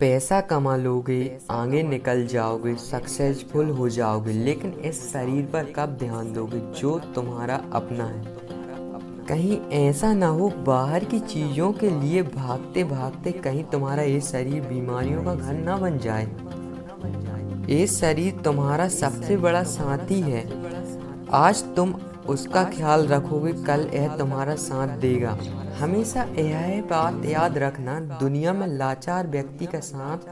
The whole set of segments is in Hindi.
पैसा कमा लोगे, आगे निकल जाओगे, सक्सेसफुल हो जाओगे, लेकिन इस शरीर पर कब ध्यान दोगे जो तुम्हारा अपना है। कहीं ऐसा ना हो बाहर की चीज़ों के लिए भागते भागते कहीं तुम्हारा ये शरीर बीमारियों का घर ना बन जाए। ये शरीर तुम्हारा सबसे बड़ा साथी है। आज तुम उसका ख्याल रखोगे, कल यह तुम्हारा साथ देगा। हमेशा यह बात याद रखना, दुनिया में लाचार व्यक्ति का साथ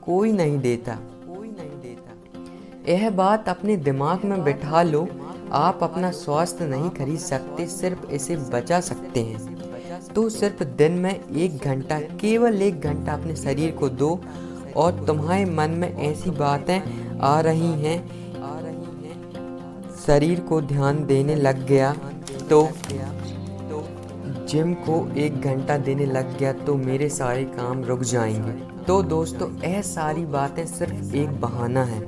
कोई नहीं देता। यह बात अपने दिमाग में बिठा लो। आप अपना स्वास्थ्य नहीं खरीद सकते, सिर्फ इसे बचा सकते हैं। तो सिर्फ दिन में 1 घंटा, केवल 1 घंटा अपने शरीर को दो। और तुम्हारे मन में ऐसी बातें आ रही हैं, शरीर को ध्यान देने लग गया तो जिम को 1 घंटा देने लग गया तो मेरे सारे काम रुक जाएंगे। तो दोस्तों, यह सारी बातें सिर्फ एक बहाना है।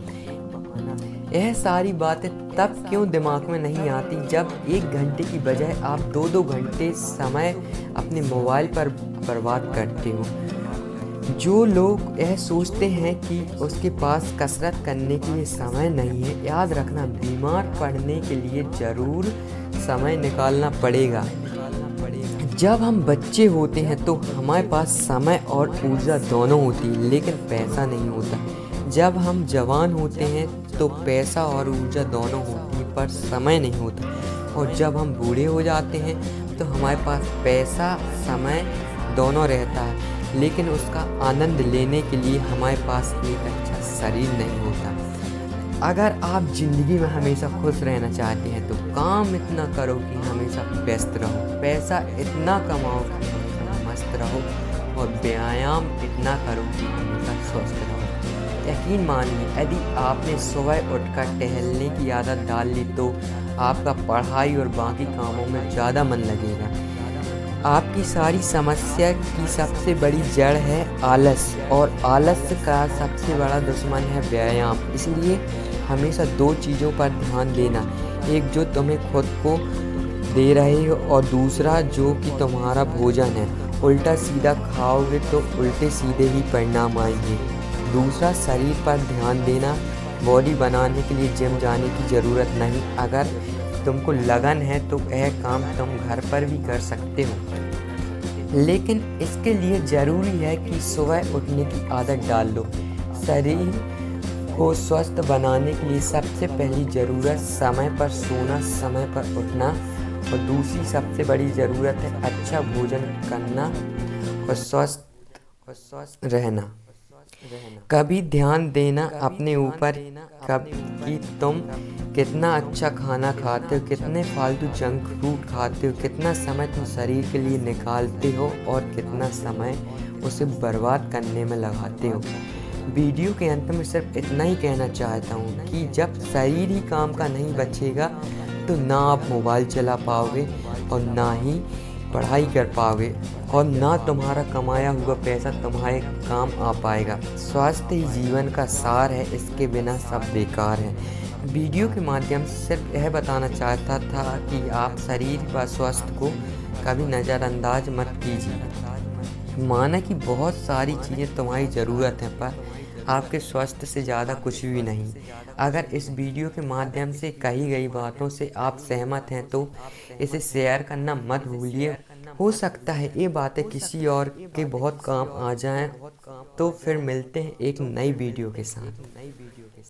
यह सारी बातें तब क्यों दिमाग में नहीं आती जब 1 घंटे की बजाय आप 2-2 घंटे समय अपने मोबाइल पर बर्बाद करते हो। जो लोग यह सोचते हैं कि उसके पास कसरत करने के लिए समय नहीं है, याद रखना, बीमार पड़ने के लिए ज़रूर समय निकालना पड़ेगा। जब हम बच्चे होते हैं तो हमारे पास समय और ऊर्जा दोनों होती है, लेकिन पैसा नहीं होता। जब हम जवान होते हैं तो पैसा और ऊर्जा दोनों होती है, पर समय नहीं होता। और जब हम बूढ़े हो जाते हैं तो हमारे पास पैसा, समय दोनों रहता है, लेकिन उसका आनंद लेने के लिए हमारे पास एक अच्छा शरीर नहीं होता। अगर आप ज़िंदगी में हमेशा खुश रहना चाहते हैं तो काम इतना करो कि हमेशा व्यस्त रहो, पैसा इतना कमाओ कि हमेशा मस्त रहो, और व्यायाम इतना करो कि हमेशा स्वस्थ रहो। यकीन मानिए, यदि आपने सुबह उठकर टहलने की आदत डाल ली तो आपका पढ़ाई और बाकी कामों में ज़्यादा मन लगेगा। आपकी सारी समस्या की सबसे बड़ी जड़ है आलस, और आलस का सबसे बड़ा दुश्मन है व्यायाम। इसलिए हमेशा 2 चीज़ों पर ध्यान देना, एक जो तुम्हें खुद को दे रहे हो और दूसरा जो कि तुम्हारा भोजन है। उल्टा सीधा खाओगे तो उल्टे सीधे ही परिणाम आएंगे। दूसरा, शरीर पर ध्यान देना। बॉडी बनाने के लिए जिम जाने की ज़रूरत नहीं। अगर तुमको लगन है तो यह काम तुम घर पर भी कर सकते हो, लेकिन इसके लिए ज़रूरी है कि सुबह उठने की आदत डाल लो। शरीर को स्वस्थ बनाने के लिए सबसे पहली ज़रूरत समय पर सोना, समय पर उठना, और दूसरी सबसे बड़ी ज़रूरत है अच्छा भोजन करना और स्वस्थ रहना। कभी ध्यान देना अपने ऊपर, कभी तुम कितना अच्छा खाना खाते हो, कितने फालतू जंक फूड खाते हो, कितना समय तुम शरीर के लिए निकालते हो और कितना समय उसे बर्बाद करने में लगाते हो। वीडियो के अंत में सिर्फ इतना ही कहना चाहता हूँ कि जब शरीर ही काम का नहीं बचेगा तो ना आप मोबाइल चला पाओगे और ना ही पढ़ाई कर पाओगे, और ना तुम्हारा कमाया हुआ पैसा तुम्हारे काम आ पाएगा। स्वास्थ्य ही जीवन का सार है, इसके बिना सब बेकार है। वीडियो के माध्यम से सिर्फ यह बताना चाहता था कि आप शरीर व स्वास्थ्य को कभी नज़रअंदाज मत कीजिए। माना कि बहुत सारी चीज़ें तुम्हारी ज़रूरत है, पर आपके स्वास्थ्य से ज़्यादा कुछ भी नहीं। अगर इस वीडियो के माध्यम से कही गई बातों से आप सहमत हैं तो इसे शेयर करना मत भूलिए। हो सकता है ये बातें किसी और के बहुत काम आ जाएं। तो फिर मिलते हैं एक नई वीडियो के साथ।